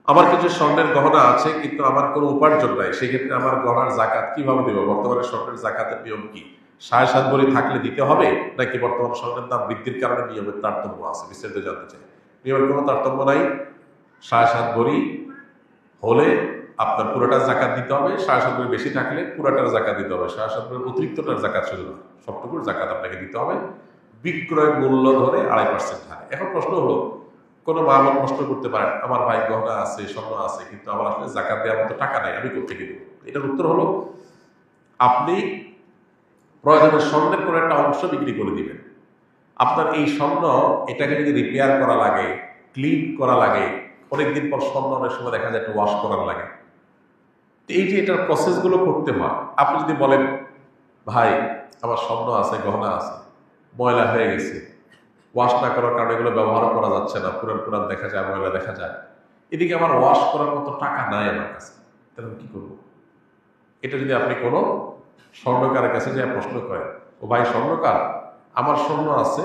আমার কিছু স্বর্ণের গহনা আছে কিন্তু আমার কোনো উপার্জন নাই, সেক্ষেত্রে আমার গহনার জাকাত কিভাবে দেবো? বর্তমানে স্বর্ণের জাকাতের নিয়ম কি? 7.5 ভরি থাকলে দিতে হবে, নাকি বর্তমান স্বর্ণের দাম বৃদ্ধির কারণে নিয়মের তারতম্য আছে? বিস্তারিত জানতে চাই। নিয়মের কোনো তারতম্য নাই। 7.5 ভরি হলে আপনার পুরোটার জাকাত দিতে হবে, 7.5 ভরি বেশি থাকলে পুরোটার জাকাত দিতে হবে। 7.5 ভরির অতিরিক্তটার জাকাত শুধু না, সবটুকুর জাকাত আপনাকে দিতে হবে, বিক্রয় মূল্য ধরে 2.5% হারে। এখন প্রশ্ন হলো, কোনো মা বোন প্রশ্ন করতে পারেন, আমার ভাই গহনা আছে, স্বর্ণ আছে, কিন্তু আমার আসলে জাকাত দেওয়ার মতো টাকা নাই, আমি কোথেকে দেবো? এটার উত্তর হলো, আপনি প্রয়োজনে স্বর্ণের কোনো একটা অংশ বিক্রি করে দিবেন। আপনার এই স্বর্ণ, এটাকে যদি রিপেয়ার করা লাগে, ক্লিন করা লাগে, অনেকদিন পর স্বর্ণ অনেক সময় দেখা যায় একটা ওয়াশ করার লাগে, তো এই যে এটার প্রসেসগুলো করতে হয়, আপনি যদি বলেন ভাই আমার স্বর্ণ আছে, গহনা আছে, ময়লা হয়ে গেছে, ওয়াশ না করার কারণে এগুলো ব্যবহার করা যাচ্ছে না, পুরান পুরান দেখা যায়, ময়লা দেখা যায়, এদিকে আমার ওয়াশ করার মতো টাকা নাই আমার কাছে, তাহলে আমি কি করবো? এটা যদি আপনি কোনো স্বর্ণকারের কাছে যে প্রশ্ন করেন, ও ভাই স্বর্ণকার, আমার স্বর্ণ আছে,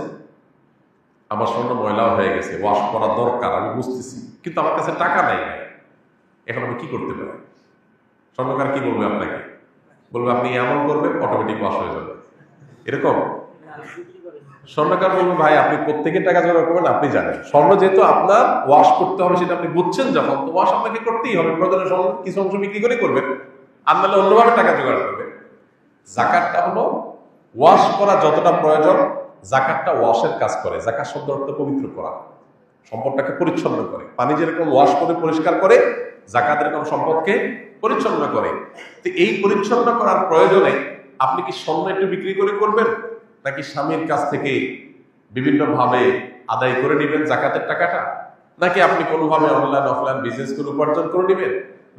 আমার স্বর্ণ ময়লাও হয়ে গেছে, ওয়াশ করা দরকার, আমি বুঝতেছি, কিন্তু আমার কাছে টাকা নাই ভাই, এখন আমি কি করতে পারি? স্বর্ণকার কি বলবে আপনাকে? বলবে আপনি এমন করবেন অটোমেটিক ওয়াশ হয়ে যাবে, এরকম। স্বর্ণকার বলবে ভাই আপনি প্রত্যেকে টাকা জোগাড় করবেন, আপনি জানেন স্বর্ণ যেহেতু আপনার ওয়াশ করতে হবে, সেটা আপনি বুঝছেন যখন, তো ওয়াশ আপনাকে করতেই হবে, প্রয়োজনে স্বর্ণ কিছু অংশ বিক্রি করে করবেন, আর নাহলে অন্যভাবে টাকা জোগাড় করবেন। জাকাতটা হলো ওয়াশ করা যতটা প্রয়োজন, জাকাতটা ওয়াশের কাজ করে। জাকাত শব্দ অর্থ পবিত্র করা, সম্পদটাকে পরিচ্ছন্ন করে। পানি যেরকম ওয়াশ করে পরিষ্কার করে, জাকাত এরকম সম্পদকে পরিচ্ছন্ন করে। তো এই পরিচ্ছন্ন করার প্রয়োজনে আপনি কি স্বর্ণ একটু বিক্রি করে করবেন, নাকি স্বামীর কাছ থেকে বিভিন্নভাবে আদায় করে নেবেন জাকাতের টাকাটা, নাকি আপনি কোনোভাবে অনলাইন অফলাইন বিজনেস করে উপার্জন করে নেবেন,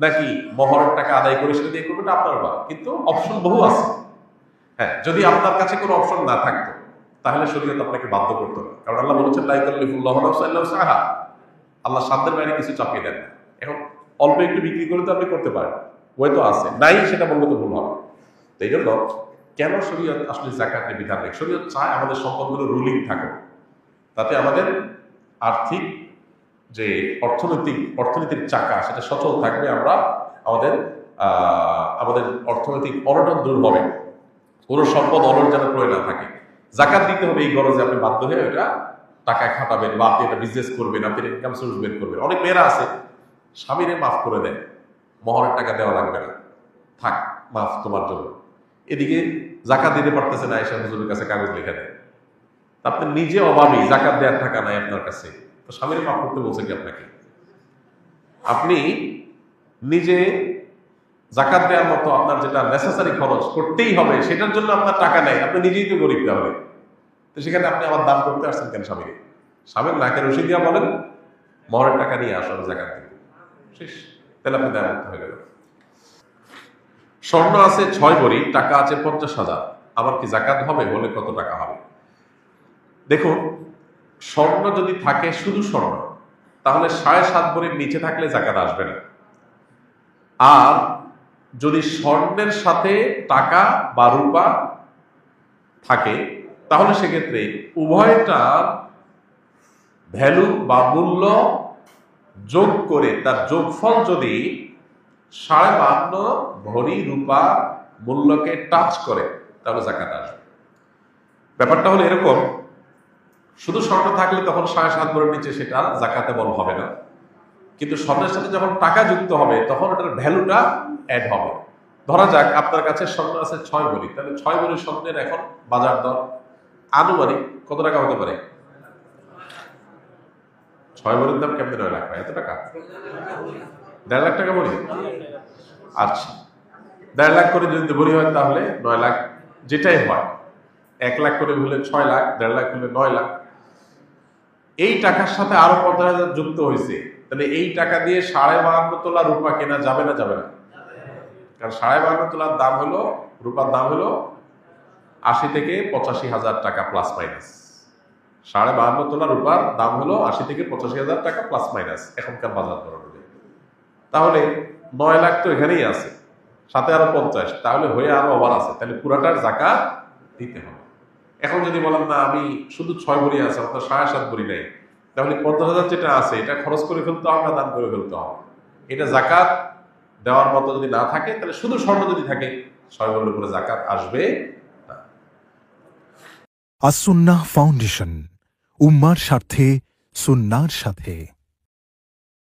নাকি মহরের টাকা আদায় করে সেটা দিয়ে করবেন, আপনার বা। কিন্তু অপশন বহু আছে। হ্যাঁ, যদি আপনার কাছে কোনো অপশন না থাকতো, তাহলে শরীয়ত আপনাকে বাধ্য করতো না, কারণ আল্লাহ বলেছেন লা ইউকাল্লিফুল্লাহু নাফসান ইল্লা উসআহা। আল্লাহ সাধ্যের বাইরে কিছু চাপিয়ে দেন না। এখন অল্প একটু বিক্রি করে তো আপনি করতে পারেন, ওই তো আছে, নাই সেটা বললে তো ভুল হবে। তো এই জন্য কেন শরীয়ত আসলে জাকাতের বিধান নেই? শরীয়ত চায় আমাদের সম্পদগুলো রুলিং থাকুক, তাতে আমাদের আর্থিক যে অর্থনীতির চাকা সেটা সচল থাকবে, আমরা আমাদের আমাদের অর্থনৈতিক অনটন দূর হবে, কোনো সম্পদ অলর যেন প্রয়োগ না থাকে। জাকাত দিতে হবে এই গরজে আপনি বাধ্য হয়ে ওটা টাকায় খাটাবেন, বা আপনি এটা বিজনেস করবেন, আপনি ইনকাম সোর্স বের করবেন। অনেক মেয়েরা আছে স্বামীরে মাফ করে দেয়, মহরের টাকা দেওয়া লাগবে না, থাক মাফ তোমার জন্য, এদিকে জাকাত দিতে পারতেছে না, এসে হুজুরের কাছে কাগজ লিখে দেয়। আপনি নিজে অভাবী, জাকাত দেওয়ার টাকা নাই আপনার কাছে, তো স্বামীরে মাফ করতে বলছে কি আপনাকে? আপনি নিজে জাকাত দেওয়ার মতো আপনার যেটা নেসেসারি খরচ করতেই হবে, সেটার জন্য আপনার টাকা নেই, আপনি নিজেই তো গরিব তাহলে, তো সেখানে আপনি আবার দান করতে আসছেন কেন স্বামীকে? স্বামীর নাকের রশি দিয়া বলেন মহরের টাকা নিয়ে আসো, জাকাত দেব, শেষ, তাহলে আপনি দেওয়া মুক্ত হয়ে গেল। স্বর্ণ আছে 6 ভরি, টাকা আছে 50,000, আমার কি জাকাত হবে? হলে কত টাকা হবে? দেখুন, স্বর্ণ যদি থাকে শুধু স্বর্ণ, তাহলে 7.5 ভরির নিচে থাকলে জাকাত আসবে না। আর যদি স্বর্ণের সাথে টাকা বা রূপা থাকে, তাহলে সেক্ষেত্রে উভয়টার ভ্যালু বা মূল্য যোগ করে তার যোগফল যদি 52.5 ভরি রূপা মূল্যকে টাচ করে, তাহলে জাকাত আসবে। ব্যাপারটা হলো এরকম, শুধু স্বর্ণ থাকলে তখন 7.5 ভরির নিচে সেটা জাকাতে বল হবে না, কিন্তু স্বর্ণের সাথে যখন টাকা যুক্ত হবে তখন ওটার ভ্যালুটা অ্যাড হবে। ধরা যাক আপনার কাছে স্বর্ণ আছে 6 ভরি, তাহলে 6 ভরি স্বর্ণের এখন বাজার দর আনুমানিক কত টাকা হতে পারে? 6 ভরির দাম কেমন? 9 লাখ, এত টাকা? 1.5 লাখ টাকা ভরি? আচ্ছা, 1.5 লাখ করে যদি ভরি হয় তাহলে 9 লাখ, যেটাই হয়, 1 লাখ করে হলে 6 লাখ, 1.5 লাখ হলে 9 লাখ। এই টাকার সাথে আরো 50,000 যুক্ত হয়েছে, তাহলে এই টাকা দিয়ে 52.5 তোলা রূপা কেনা যাবে না যাবে না? কারণ 52.5 তোলার দাম হলো, রূপার দাম হলো 80 থেকে 85,000 টাকা প্লাস মাইনাস। 52.5 তোলা রূপার দাম হলো 80 থেকে 85,000 টাকা প্লাস মাইনাস এখনকার বাজার দর অনুযায়ী। তাহলে 9 লাখ তো এখানেই আছে, সাথে আরো 50, তাহলে হয়ে আরো ওভার আছে, তাহলে পুরাটার জাকাত দিতে হবে। এখন যদি বলেন না আমি শুধু 6 ভরি আছে, অর্থাৎ 7.5 ভরি নেই, তাহলে 50,000 যেটা আছে এটা খরচ করে ফেলতে হবে না দান করে ফেলতে হবে? এটা জাকাত দেওয়ার মতো যদি না থাকে, তাহলে শুধু স্বর্ণ যদি থাকে, স্বর্ণের উপরে জাকাত আসবে না। আসুন্নাহ ফাউন্ডেশন, উম্মার স্বার্থে সুন্নাহর সাথে।